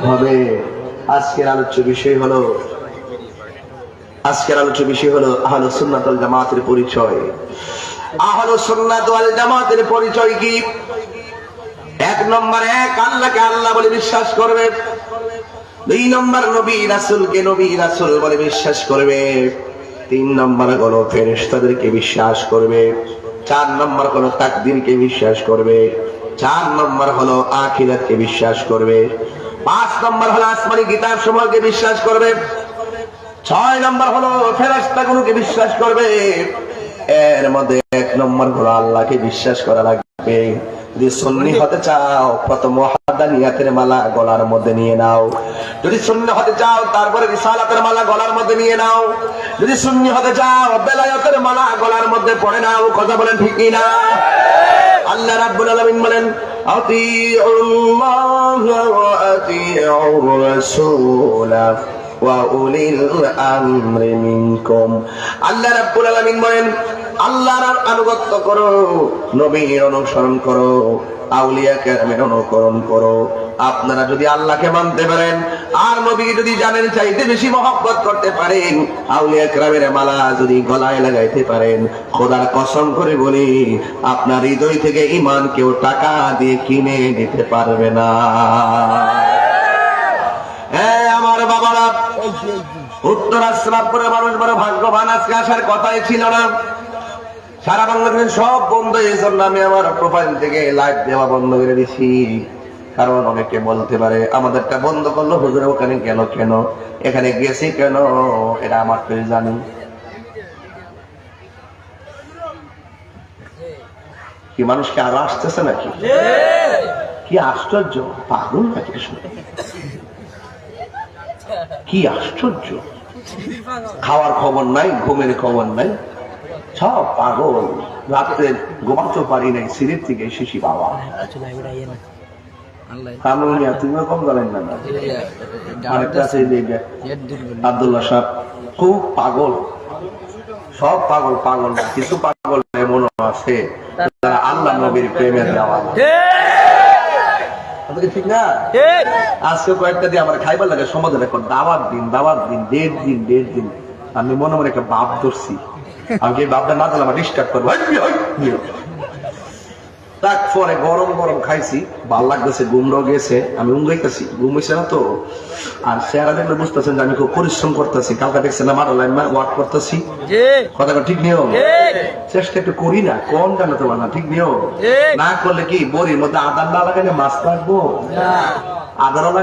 হবে। আজকের আলোচ্য বিষয় হলো আহলুস সুন্নাত ওয়াল জামাতের পরিচয়। আহলুস সুন্নাত ওয়াল জামাতের পরিচয় কি? এক নম্বর, আল্লাহকে আল্লাহ বলে বিশ্বাস করবে। দুই নম্বর, নবী রাসূলকে নবী রাসূল বলে বিশ্বাস করবে। তিন নম্বর হলো ফেরেশতাদেরকে বিশ্বাস করবে। চার নম্বর হলো তাকদীরকে বিশ্বাস করবে। চার নম্বর হলো আখিরাতকে বিশ্বাস করবে। পাঁচ নম্বর হলো আসমানী কিতাব সমূহকে বিশ্বাস করবে। ছয় নম্বর হলো ফেরেশতাগুলোকে বিশ্বাস করবে। এর মধ্যে এক নম্বর হলো আল্লাহকে বিশ্বাস করা লাগবে। যদি সুন্নি হতে চাও, প্রথম ওয়াহদানিয়াতের মালা গলার মধ্যে নিয়ে নাও। যদি সুন্নি হতে চাও, তারপরে রিসালাতের মালা গলার মধ্যে নিয়ে নাও। যদি সুন্নি হতে চাও, বেলায়েতের মালা গলার মধ্যে পড়ে নাও। কথা বলেন ঠিক কি না? আল্লাহ রাব্বুল আলামিন বলেন, আতিউল্লাহ ওয়া আতিউর রাসূলা ওয়া উলিল আমরি মিনকুম। আল্লাহ রাব্বুল আলামিন বলেন, আল্লাহর আনুগত্য করো, নবীর অনুসরণ করো, আউলিয়া কেরামের অনুকরণ করো। আপনারা যদি আল্লাহকে মানতে পারেন আর নবী যদি জানেন চাইতে বেশি মহব্বত করতে পারেন, আউলিয়া কেরামের মালা যদি গলায় লাগাইতে পারেন, খোদার কসম করে বলি আপনার হৃদয় থেকে ঈমান কেউ টাকা দিয়ে কিনে নিতে পারবে না। হ্যাঁ আমার বাবারা, উত্তর আসলামপুরের মানুষ বড় ভাগ্যবান, আজকে আসার কথাই ছিল না। সারা বাংলাদেশের সব বন্ধ, এই জন্য আমি আমার প্রোফাইল থেকে লাইভ দেওয়া বন্ধ করে দিচ্ছি। কারণ অনেকে বলতে পারে আমাদেরটা বন্ধ করলো হুজুর, ওখানে গেল কেন, এখানে গেছি কেন, এটা আমার তো জানি। কি মানুষকে আরো আসতেছে নাকি? কি আশ্চর্য, পাগল নাকি? কি আশ্চর্য, খাওয়ার খবর নাই, ঘুমের খবর নাই, সব পাগল। রাত্রে ঘুমাতে পারি নাই, সিঁড়ির থেকে শিশি বাবা। তুমিও কম গেলেন না? আরেকটা আছে আব্দুল্লাহ সাহেব, খুব পাগল। সব পাগল পাগল না, কিছু পাগল এমনও আছে যারা আল্লাহ নবীর প্রেমে দেওয়া। ঠিক না? আজকে কয়েকটা দিয়ে আমার খাইবার লাগে সমাজে এখন দাওয়াত দিন, দেড় দিন। আমি মনে মনে একটা বাপ ধরছি, আমি বাপটা না দিলে আমার ডিস্টার্ব করবো। তারপরে গরম খাইছি, ভাল লাগতেছে, ঘুমরাও গেছে, আমি উঙ্গাইতেছি, ঘুম হয়েছে না তো। আর চেহারা দেখলে বুঝতেছেন যে আমি খুব পরিশ্রম করতেছি। কালকে দেখছেন আমার ওয়ার্ক করতেছি, কথা ঠিক নিয়ম। চেষ্টা একটু করি না, কম জানো তোমার না, ঠিক নিয়ম। না করলে কি বড়ির মধ্যে আদার না লাগাইলে মাছ লাগবো? আদারও